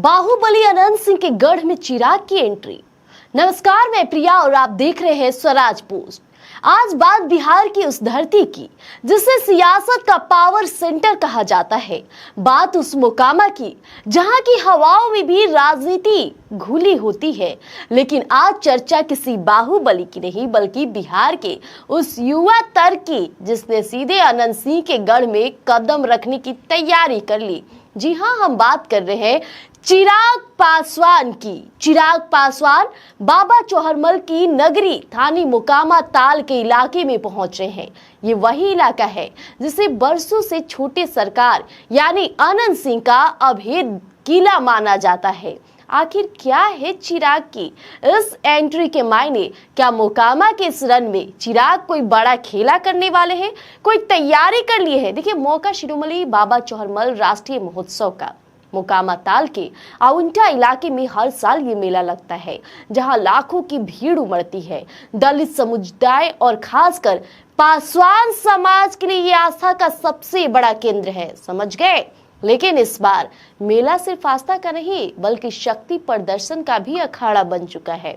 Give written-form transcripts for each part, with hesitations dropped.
बाहुबली अनंत सिंह के गढ़ में चिराग की एंट्री। नमस्कार, मैं प्रिया और आप देख रहे हैं स्वराज पोस्ट। आज बात बिहार की उस धरती की जिसे सियासत का पावर सेंटर कहा जाता है। बात उस मोकामा की जहां की हवाओं में भी राजनीति घुली होती है। लेकिन आज चर्चा किसी बाहुबली की नहीं बल्कि बिहार के उस युवा तर्क की जिसने सीधे अनंत सिंह के गढ़ में कदम रखने की तैयारी कर ली। जी हां, हम बात कर रहे हैं चिराग पासवान की। चिराग पासवान बाबा चौहरमल की नगरी थानी मोकामा ताल के इलाके में पहुंच रहे हैं। ये वही इलाका है जिसे बरसों से छोटे सरकार यानी अनंत सिंह का अभेद किला माना जाता है। आखिर क्या है चिराग की इस एंट्री के मायने? क्या मोकामा के इस रन में चिराग कोई बड़ा खेला करने वाले हैं, कोई तैयारी कर लिए है? देखिए, मौका शिरोमणि बाबा चौहरमल राष्ट्रीय महोत्सव का। मोकामा ताल के आउंटा इलाके में हर साल ये मेला लगता है जहां लाखों की भीड़ उमड़ती है। दलित समुदाय और खासकर पासवान समाज के लिए ये आस्था का सबसे बड़ा केंद्र है, समझ गए? लेकिन इस बार मेला सिर्फ आस्था का नहीं बल्कि शक्ति प्रदर्शन का भी अखाड़ा बन चुका है।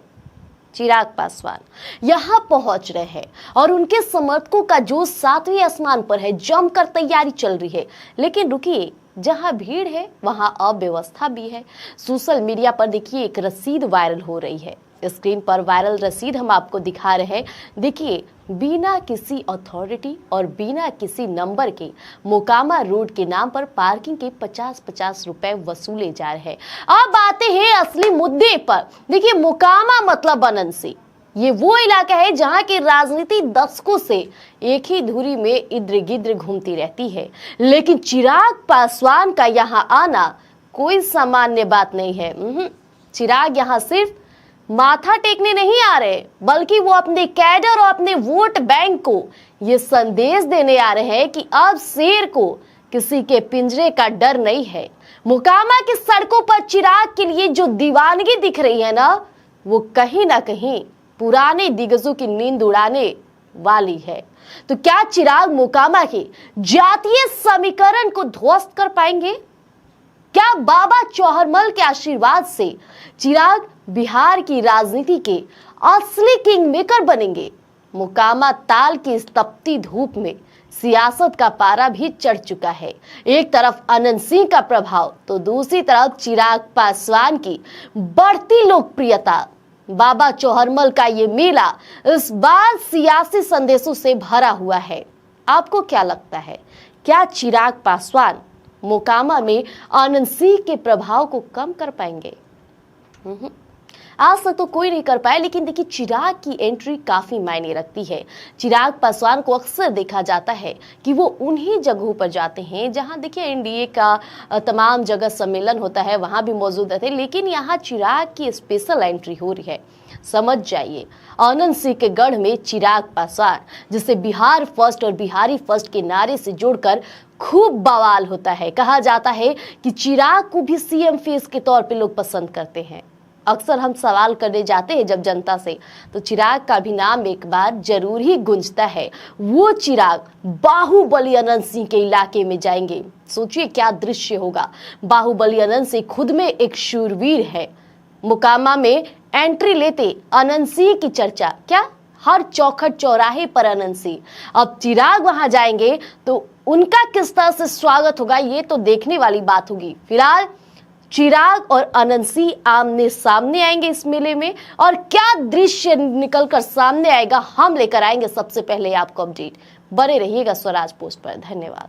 चिराग पासवान यहाँ पहुंच रहे हैं और उनके समर्थकों का जोश सातवें आसमान पर है। जमकर तैयारी चल रही है। लेकिन रुकिए, जहां भीड़ है वहां अव्यवस्था भी है। सोशल मीडिया पर देखिए एक रसीद वायरल हो रही है। स्क्रीन पर वायरल रसीद हम आपको दिखा रहे हैं। देखिए, बिना किसी अथॉरिटी और बिना किसी नंबर के मोकामा रोड के नाम पर पार्किंग के 50-50 रुपए वसूले जा रहे हैं। अब आते हैं असली मुद्दे पर। देखिए, मोकामा मतलब अनंत सिंह। ये वो इलाका है जहां की राजनीति दशकों से एक ही धुरी में इर्द गिर्द घूमती रहती है। लेकिन चिराग पासवान का यहां आना कोई सामान्य बात नहीं है। चिराग यहां सिर्फ माथा टेकने नहीं आ रहे बल्कि वो अपने कैडर और अपने वोट बैंक को ये संदेश देने आ रहे हैं कि अब शेर को किसी के पिंजरे का डर नहीं है। मोकामा की सड़कों पर चिराग के लिए जो दीवानगी दिख रही है ना, वो कहीं ना कहीं पुराने दिग्गजों की नींद उड़ाने वाली है। तो क्या चिराग मोकामा के जातीय समीकरण को ध्वस्त कर पाएंगे? क्या बाबा चौहरमल के आशीर्वाद से चिराग बिहार की राजनीति के असली किंग मेकर बनेंगे? मोकामा ताल की इस तपती धूप में सियासत का पारा भी चढ़ चुका है। एक तरफ अनंत सिंह का प्रभाव तो दूसरी तरफ चिराग पासवान की बढ़ती लोकप्रियता। बाबा चौहरमल का ये मेला इस बार सियासी संदेशों से भरा हुआ है। आपको क्या लगता है, क्या चिराग पासवान मोकामा में अनंत सिंह के प्रभाव को कम कर पाएंगे? आज तक तो कोई नहीं कर पाया, लेकिन देखिए चिराग की एंट्री काफी मायने रखती है। चिराग पासवान को अक्सर देखा जाता है कि वो उन्हीं जगहों पर जाते हैं जहां देखिए एनडीए का तमाम जगह सम्मेलन होता है, वहां भी मौजूद रहते हैं। लेकिन यहाँ चिराग की स्पेशल एंट्री हो रही है। समझ जाइए, अनंत सिंह के गढ़ में चिराग पासवान, जिसे बिहार फर्स्ट और बिहारी फर्स्ट के नारे से जोड़कर खूब बवाल होता है। कहा जाता है कि चिराग को भी सीएम फेस के तौर पे लोग पसंद करते हैं। अक्सर हम सवाल करने जाते हैं जब जनता से, तो चिराग का भी नाम एक बार जरूर ही गूंजता है। वो चिराग बाहुबली अनंत सिंह के इलाके में जाएंगे। सोचिए क्या दृश्य होगा। बाहुबली अनंत सिंह खुद में एक शूरवीर है। मोकामा में एंट्री लेते अनंत सिंह की चर्चा, क्या हर चौखट चौराहे पर अनंत सिंह। अब चिराग वहां जाएंगे तो उनका किस तरह से स्वागत होगा, ये तो देखने वाली बात होगी। फिलहाल चिराग और अनंत सिंह आमने सामने आएंगे इस मेले में, और क्या दृश्य निकलकर सामने आएगा हम लेकर आएंगे सबसे पहले आपको अपडेट। बने रहिएगा स्वराज पोस्ट पर। धन्यवाद।